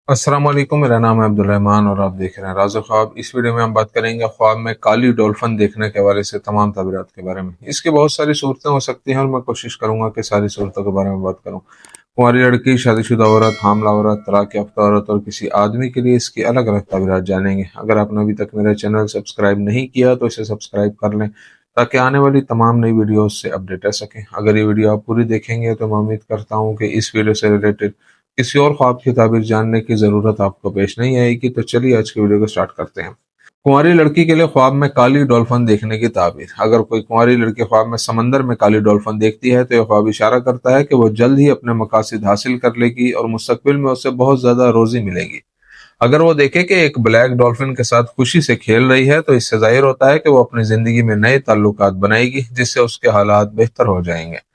अस्सलाम वालेकुम, मेरा नाम है अब्दुल रहमान और आप देख रहे हैं राज़ ख्वाब। इस वीडियो में हम बात करेंगे ख्वाब में काली डॉल्फिन देखने के हवाले से तमाम ताबीरात के बारे में। इसकी बहुत सारी सूरतें हो सकती हैं और मैं कोशिश करूंगा कि सारी सूरतों के बारे में बात करूं। कुंवारी लड़की, शादीशुदा औरत, हामला औरत, तलाक याफ्ता औरत और किसी आदमी के लिए इसकी अलग अलग ताबीरात जानेंगे। अगर आपने अभी तक मेरा चैनल सब्सक्राइब नहीं किया तो इसे सब्सक्राइब कर लें ताकि आने वाली तमाम नई वीडियोस से अपडेट रह सकें। अगर ये वीडियो आप पूरी देखेंगे तो मैं उम्मीद करता हूँ कि इस वीडियो से रिलेटेड किसी और ख्वाब की ताबीर जानने की ज़रूरत आपको पेश नहीं आएगी। तो चलिए आज की वीडियो को स्टार्ट करते हैं। कुंवारी लड़की के लिए ख्वाब में काली डॉल्फिन देखने की ताबीर। अगर कोई कुंवारी लड़की ख्वाब में समंदर में काली डॉल्फिन देखती है तो यह ख्वाब इशारा करता है कि वो जल्द ही अपने मकासद हासिल कर लेगी और मुस्तकबिल में उसे बहुत ज्यादा रोजी मिलेगी। अगर वो देखे कि एक ब्लैक डॉल्फिन के साथ खुशी से खेल रही है तो इससे जाहिर होता है कि वो अपनी जिंदगी में नए ताल्लुकात बनाएगी, जिससे उसके हालात बेहतर हो जाएंगे।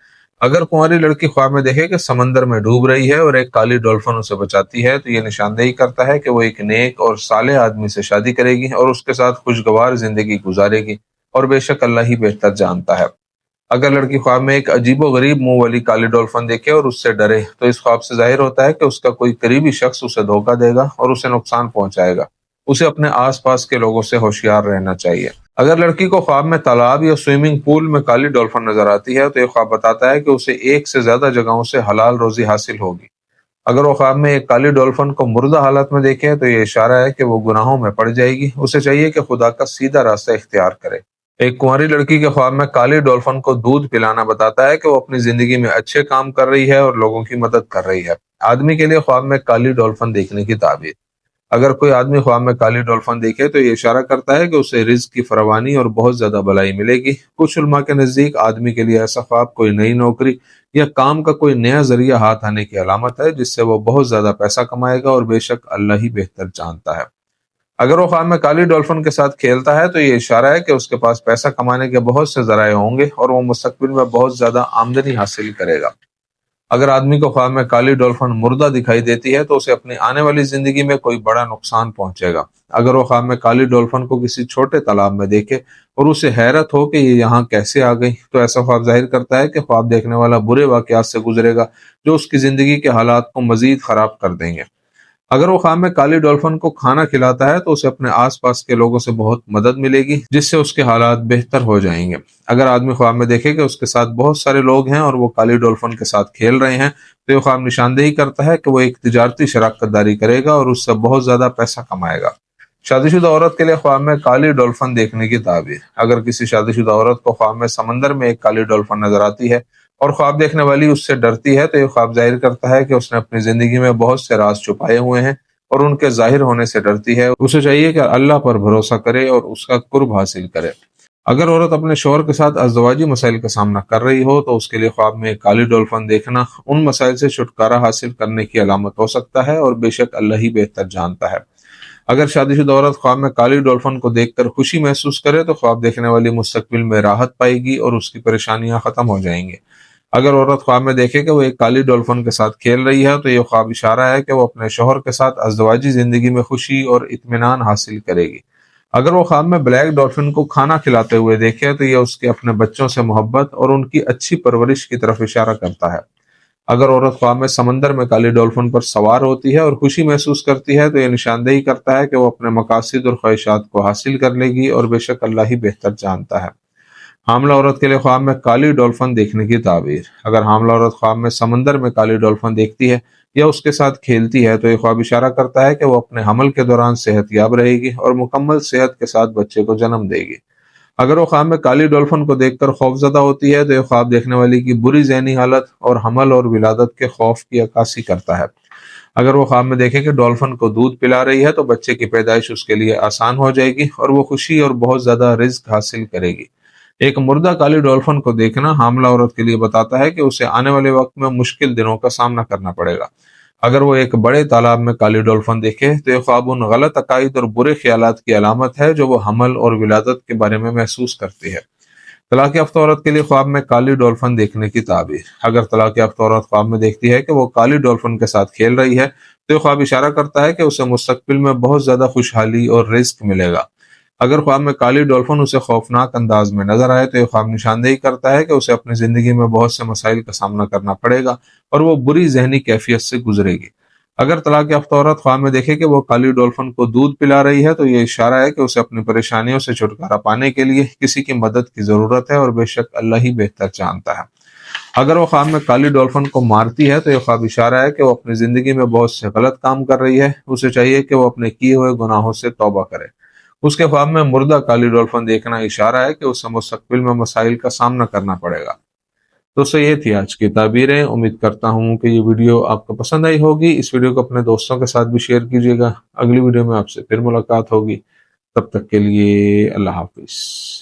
अगर कुंवारी लड़की ख्वाब में देखे कि समंदर में डूब रही है और एक काली डॉल्फिन उसे बचाती है तो ये निशानदेही करता है कि वो एक नेक और साले आदमी से शादी करेगी और उसके साथ खुशगवार जिंदगी गुजारेगी, और बेशक अल्लाह ही बेहतर जानता है। अगर लड़की ख्वाब में एक अजीबो गरीब मुंह वाली काली डॉल्फिन देखे और उससे डरे तो इस ख्वाब से जाहिर होता है कि उसका कोई करीबी शख्स उसे धोखा देगा और उसे नुकसान पहुंचाएगा। उसे अपने आसपास के लोगों से होशियार रहना चाहिए। अगर लड़की को ख्वाब में तालाब या स्विमिंग पूल में काली डॉल्फिन नजर आती है तो यह ख्वाब बताता है कि उसे एक से ज्यादा जगहों से हलाल रोजी हासिल होगी। अगर वो ख्वाब में एक काली डॉल्फिन को मुर्दा हालत में देखे तो यह इशारा है कि वो गुनाहों में पड़ जाएगी। उसे चाहिए कि खुदा का सीधा रास्ता इख्तियार करे। एक कुंवारी लड़की के ख्वाब में काली डॉल्फिन को दूध पिलाना बताता है कि वो अपनी जिंदगी में अच्छे काम कर रही है और लोगों की मदद कर रही है। आदमी के लिए ख्वाब में काली डॉल्फिन देखने की ताबीर। अगर कोई आदमी ख्वाब में काली डॉल्फिन देखे तो ये इशारा करता है कि उसे रिज्क की फरावानी और बहुत ज्यादा भलाई मिलेगी। कुछ उलमा के नजदीक आदमी के लिए ऐसा ख्वाब कोई नई नौकरी या काम का कोई नया जरिया हाथ आने की अलामत है, जिससे वो बहुत ज्यादा पैसा कमाएगा, और बेशक अल्लाह ही बेहतर जानता है। अगर वो ख्वाब में काली डॉल्फिन के साथ खेलता है तो ये इशारा है कि उसके पास पैसा कमाने के बहुत से जराये होंगे और वो मुस्तकबिल में बहुत ज्यादा आमदनी हासिल करेगा। अगर आदमी को ख्वाब में काली डॉल्फिन मुर्दा दिखाई देती है तो उसे अपनी आने वाली जिंदगी में कोई बड़ा नुकसान पहुंचेगा। अगर वो ख्वाब में काली डॉल्फिन को किसी छोटे तालाब में देखे और उसे हैरत हो कि ये यहाँ कैसे आ गई तो ऐसा ख्वाब जाहिर करता है कि ख्वाब देखने वाला बुरे वाकयात से गुजरेगा जो उसकी जिंदगी के हालात को मजीद खराब कर देंगे। अगर वो ख्वाब में काली डॉल्फिन को खाना खिलाता है तो उसे अपने आसपास के लोगों से बहुत मदद मिलेगी, जिससे उसके हालात बेहतर हो जाएंगे। अगर आदमी ख्वाब में देखे कि उसके साथ बहुत सारे लोग हैं और वो काली डॉल्फिन के साथ खेल रहे हैं तो ये ख्वाब निशानदेही करता है कि वो एक तिजारती शराकतदारी करेगा और उससे बहुत ज्यादा पैसा कमाएगा। शादीशुदा औरत के लिए ख्वाब में काली डॉल्फिन देखने की ताबीर। अगर किसी शादीशुदा औरत को ख्वाब में समंदर में एक काली डॉल्फिन नजर आती है और ख्वाब देखने वाली उससे डरती है तो ये ख्वाब जाहिर करता है कि उसने अपनी जिंदगी में बहुत से राज छुपाए हुए हैं और उनके जाहिर होने से डरती है। उसे चाहिए कि अल्लाह पर भरोसा करे और उसका कुर्ब हासिल करे। अगर औरत अपने शौहर के साथ अज़दवाजी मसाइल का सामना कर रही हो तो उसके लिए ख्वाब में एक काली डॉल्फिन देखना उन मसाइल से छुटकारा हासिल करने की अलामत हो सकता है, और बेशक अल्लाह ही बेहतर जानता है। अगर शादीशुदा औरत ख्वाब में काली डॉल्फिन को देखकर खुशी महसूस करे तो ख्वाब देखने वाली मुस्तकबिल में राहत पाएगी और उसकी परेशानियां खत्म हो जाएंगी। अगर औरत ख्वाब में देखे कि वो एक काली डॉल्फिन के साथ खेल रही है तो ये ख्वाब इशारा है कि वो अपने शौहर के साथ अज़दवाजी जिंदगी में खुशी और इत्मीनान हासिल करेगी। अगर वो ख्वाब में ब्लैक डॉल्फिन को खाना खिलाते हुए देखे तो ये उसके अपने बच्चों से मोहब्बत और उनकी अच्छी परवरिश की तरफ इशारा करता है। अगर औरत ख्वाब में समंदर में काली डॉल्फिन पर सवार होती है और खुशी महसूस करती है तो यह निशानदेही करता है कि वो अपने मकासद और ख्वाहिशात को हासिल कर लेगी, और बेशक अल्लाह ही बेहतर जानता है। हामला औरत के लिए ख्वाब में काली डॉल्फिन देखने की ताबीर। अगर हामला औरत ख्वाब में समंदर में काली डॉल्फिन देखती है या उसके साथ खेलती है तो यह ख्वाब इशारा करता है कि वो अपने हमल के दौरान सेहतयाब रहेगी और मुकम्मल सेहत के साथ बच्चे को जन्म देगी। अगर वो ख्वाब में काली डॉल्फिन को देखकर खौफजदा होती है तो यह ख्वाब देखने वाली की बुरी ज़हनी हालत और हमल और विलादत के खौफ की अक्कासी करता है। अगर वो ख्वाब में देखे कि डॉल्फिन को दूध पिला रही है तो बच्चे की पैदाइश उसके लिए आसान हो जाएगी और वो खुशी और बहुत ज्यादा रिज्क हासिल करेगी। एक मुर्दा काली डॉल्फिन को देखना हामला औरत के लिए बताता है कि उसे आने वाले वक्त में मुश्किल दिनों का सामना करना पड़ेगा। अगर वो एक बड़े तालाब में काली डॉल्फिन देखे तो ये ख्वाब उन गलत अकायद और बुरे ख्यालात की अलामत है जो वो हमल और विलादत के बारे में महसूस करती है। तलाक याफ्ता औरत के लिए ख्वाब में काली डॉल्फिन देखने की ताबीर। अगर तलाक याफ्ता औरत ख्वाब में देखती है कि वो काली डॉल्फिन के साथ खेल रही है तो ये ख्वाब इशारा करता है कि उसे मुस्तकबिल में बहुत ज्यादा खुशहाली और रिज्क मिलेगा। अगर ख्वाब में काली डॉल्फिन उसे खौफनाक अंदाज में नजर आए तो ये ख्वाब निशानदेही करता है कि उसे अपनी जिंदगी में बहुत से मसाइल का सामना करना पड़ेगा और वो बुरी जहनी कैफियत से गुजरेगी। اگر طلاق یافتہ عورت خواب میں دیکھے کہ وہ کالی ڈولفن کو دودھ پلا رہی ہے تو یہ اشارہ ہے کہ اسے اپنی پریشانیوں سے چھٹکارا پانے کے لیے کسی کی مدد کی ضرورت ہے، اور بے شک اللہ ہی بہتر جانتا ہے۔ اگر وہ خواب میں کالی ڈولفن کو مارتی ہے تو یہ خواب اشارہ ہے کہ وہ اپنی زندگی میں بہت سے غلط کام کر رہی ہے، اسے چاہیے کہ وہ اپنے کیے ہوئے گناہوں سے توبہ کرے۔ اس کے خواب میں مردہ کالی ڈولفن دیکھنا اشارہ ہے کہ اسے مستقبل میں مسائل کا سامنا کرنا پڑے گا۔ دوستو یہ تھی آج کی تعبیریں، امید کرتا ہوں کہ یہ ویڈیو آپ کو پسند آئی ہوگی۔ اس ویڈیو کو اپنے دوستوں کے ساتھ بھی شیئر کیجیے گا۔ اگلی ویڈیو میں آپ سے پھر ملاقات ہوگی، تب تک کے لیے اللہ حافظ۔